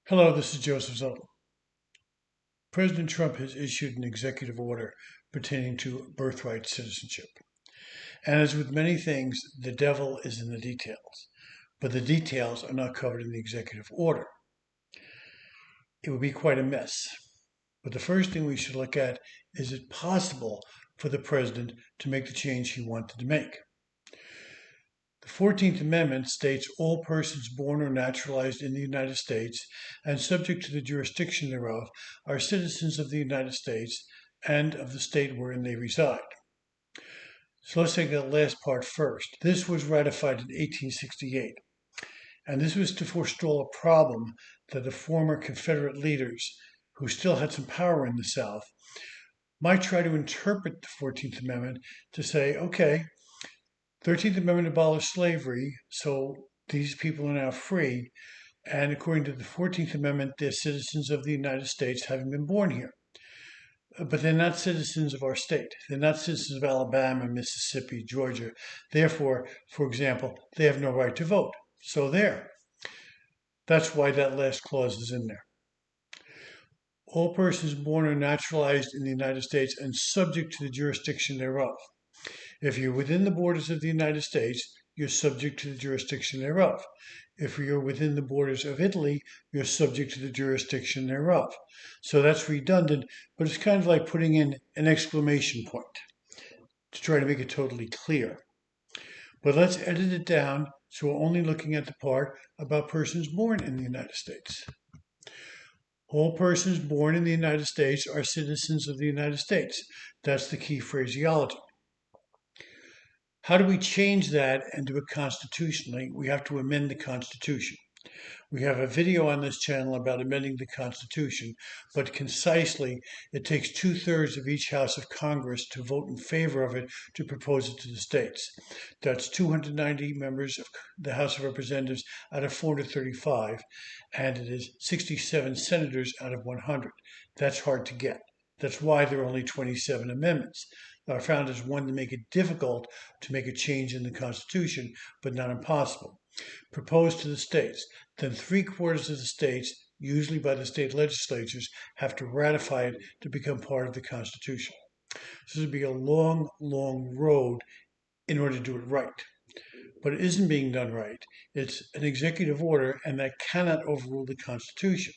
Hello, this is Joseph Zottel. President Trump has issued an executive order pertaining to birthright citizenship. And as with many things, the devil is in the details. But the details are not covered in the executive order. It would be quite a mess. But the first thing we should look at is it possible for the president to make the change he wanted to make? The 14th Amendment states all persons born or naturalized in the United States and subject to the jurisdiction thereof are citizens of the United States and of the state wherein they reside. So let's take that last part first. This was ratified in 1868, and this was to forestall a problem that the former Confederate leaders, who still had some power in the South, might try to interpret the 14th Amendment to say, okay, 13th Amendment abolished slavery, so these people are now free. And according to the 14th Amendment, they're citizens of the United States having been born here. But they're not citizens of our state. They're not citizens of Alabama, Mississippi, Georgia. Therefore, for example, they have no right to vote. So there. That's why that last clause is in there. All persons born or naturalized in the United States and subject to the jurisdiction thereof. If you're within the borders of the United States, you're subject to the jurisdiction thereof. If you're within the borders of Italy, you're subject to the jurisdiction thereof. So that's redundant, but it's kind of like putting in an exclamation point to try to make it totally clear. But let's edit it down so we're only looking at the part about persons born in the United States. All persons born in the United States are citizens of the United States. That's the key phraseology. How do we change that and do it constitutionally? We have to amend the Constitution. We have a video on this channel about amending the Constitution, but concisely, it takes 2/3 of each House of Congress to vote in favor of it to propose it to the states. That's 290 members of the House of Representatives out of 435, and it is 67 senators out of 100. That's hard to get. That's why there are only 27 amendments. Our founders wanted to make it difficult to make a change in the Constitution, but not impossible. Proposed to the states. Then 3/4 of the states, usually by the state legislatures, have to ratify it to become part of the Constitution. This would be a long, long road in order to do it right. But it isn't being done right. It's an executive order, and that cannot overrule the Constitution.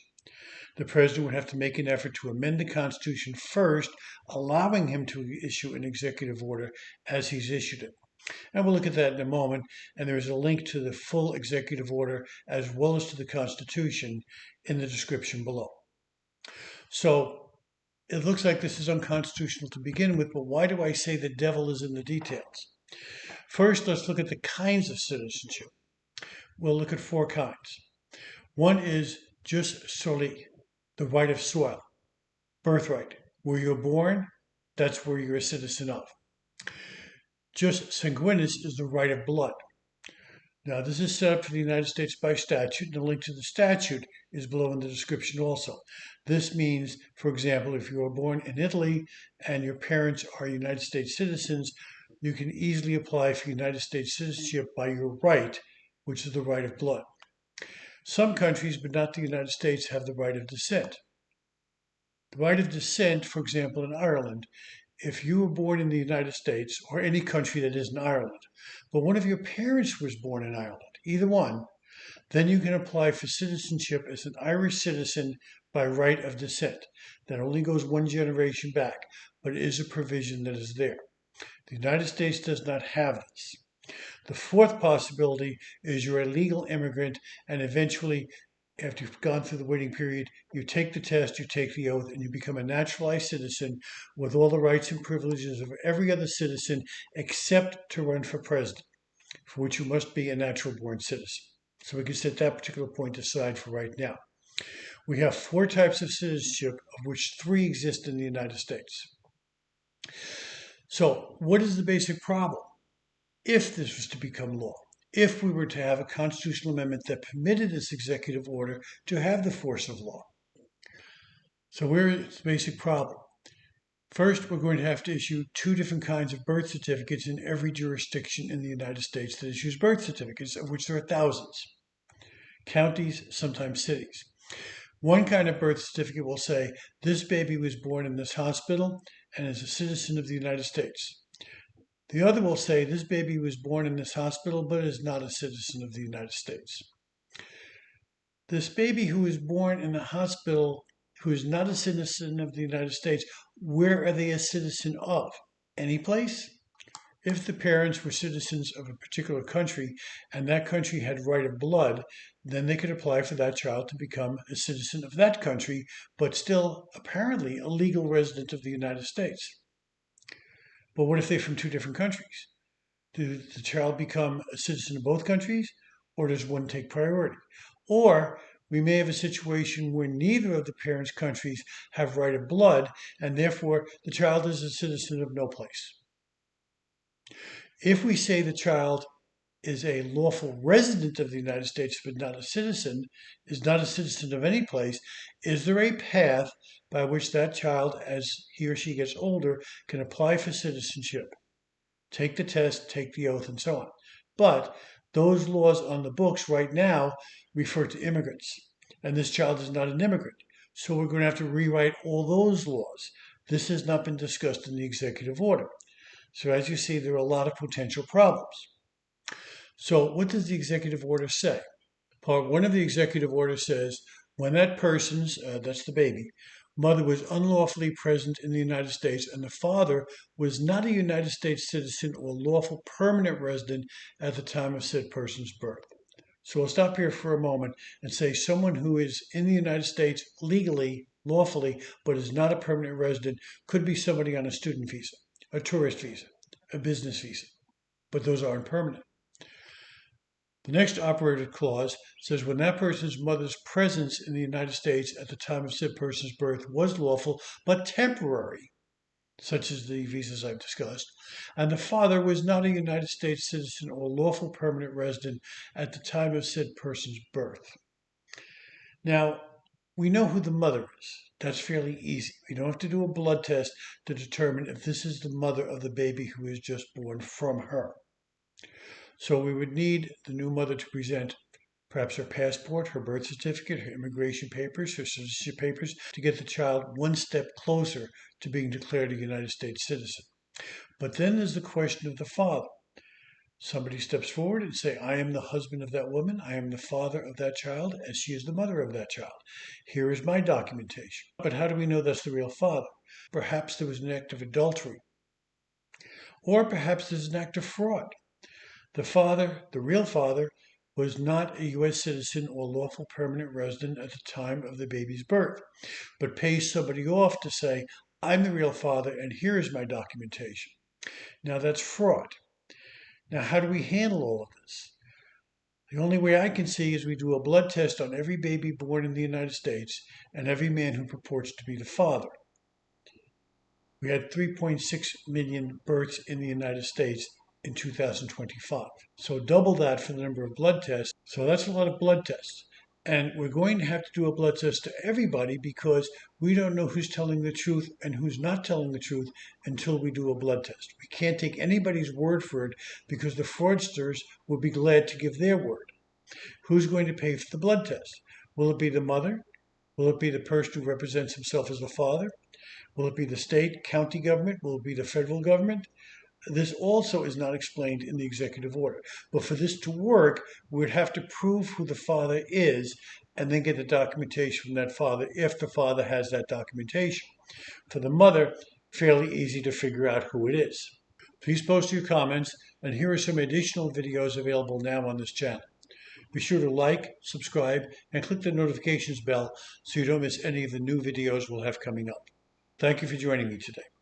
The president would have to make an effort to amend the Constitution first, allowing him to issue an executive order as he's issued it. And we'll look at that in a moment. And there is a link to the full executive order as well as to the Constitution in the description below. So it looks like this is unconstitutional to begin with, but why do I say the devil is in the details? First, let's look at the kinds of citizenship. We'll look at 4 kinds. One is jus soli, the right of soil, birthright. Where you're born, that's where you're a citizen of. Jus sanguinis is the right of blood. Now, this is set up for the United States by statute, and the link to the statute is below in the description also. This means, for example, if you were born in Italy and your parents are United States citizens, you can easily apply for United States citizenship by your right, which is the right of blood. Some countries, but not the United States, have the right of descent. The right of descent, for example, in Ireland, if you were born in the United States or any country that isn't Ireland, but one of your parents was born in Ireland, either one, then you can apply for citizenship as an Irish citizen by right of descent. That only goes 1 generation back, but it is a provision that is there. The United States does not have this. The 4th possibility is you're a legal immigrant, and eventually, after you've gone through the waiting period, you take the test, you take the oath, and you become a naturalized citizen with all the rights and privileges of every other citizen except to run for president, for which you must be a natural-born citizen. So we can set that particular point aside for right now. We have 4 types of citizenship, of which 3 exist in the United States. So what is the basic problem? If this was to become law, if we were to have a constitutional amendment that permitted this executive order to have the force of law. So where is the basic problem? First, we're going to have to issue 2 different kinds of birth certificates in every jurisdiction in the United States that issues birth certificates, of which there are thousands. Counties, sometimes cities. One kind of birth certificate will say, this baby was born in this hospital and is a citizen of the United States. The other will say, this baby was born in this hospital but is not a citizen of the United States. This baby who is born in the hospital, who is not a citizen of the United States, where are they a citizen of? Any place? If the parents were citizens of a particular country and that country had right of blood, then they could apply for that child to become a citizen of that country, but still apparently a legal resident of the United States. But what if they're from two different countries? Does the child become a citizen of both countries, or does one take priority? Or we may have a situation where neither of the parents' countries have right of blood, and therefore the child is a citizen of no place. If we say the child is a lawful resident of the United States but not a citizen, is not a citizen of any place, is there a path by which that child, as he or she gets older, can apply for citizenship, take the test, take the oath, and so on? But those laws on the books right now refer to immigrants, and this child is not an immigrant. So we're going to have to rewrite all those laws. This has not been discussed in the executive order. So as you see, there are a lot of potential problems. So what does the executive order say? Part 1 of the executive order says, when that person's, that's the baby, mother was unlawfully present in the United States and the father was not a United States citizen or lawful permanent resident at the time of said person's birth. So we'll stop here for a moment and say someone who is in the United States legally, lawfully, but is not a permanent resident could be somebody on a student visa, a tourist visa, a business visa, but those aren't permanent. The next operative clause says when that person's mother's presence in the United States at the time of said person's birth was lawful but temporary, such as the visas I've discussed, and the father was not a United States citizen or lawful permanent resident at the time of said person's birth. Now, we know who the mother is. That's fairly easy. We don't have to do a blood test to determine if this is the mother of the baby who is just born from her. So we would need the new mother to present perhaps her passport, her birth certificate, her immigration papers, her citizenship papers, to get the child one step closer to being declared a United States citizen. But then there's the question of the father. Somebody steps forward and say, I am the husband of that woman, I am the father of that child, and she is the mother of that child. Here is my documentation. But how do we know that's the real father? Perhaps there was an act of adultery. Or perhaps there's an act of fraud. The father, the real father, was not a U.S. citizen or lawful permanent resident at the time of the baby's birth, but pays somebody off to say, I'm the real father and here is my documentation. Now that's fraud. Now how do we handle all of this? The only way I can see is we do a blood test on every baby born in the United States and every man who purports to be the father. We had 3.6 million births in the United States in 2025. So double that for the number of blood tests. So that's a lot of blood tests. And we're going to have to do a blood test to everybody because we don't know who's telling the truth and who's not telling the truth until we do a blood test. We can't take anybody's word for it because the fraudsters will be glad to give their word. Who's going to pay for the blood test? Will it be the mother? Will it be the person who represents himself as the father? Will it be the state, county government? Will it be the federal government? This also is not explained in the executive order. But for this to work, we'd have to prove who the father is and then get the documentation from that father if the father has that documentation. For the mother, fairly easy to figure out who it is. Please post your comments, and here are some additional videos available now on this channel. Be sure to like, subscribe, and click the notifications bell so you don't miss any of the new videos we'll have coming up. Thank you for joining me today.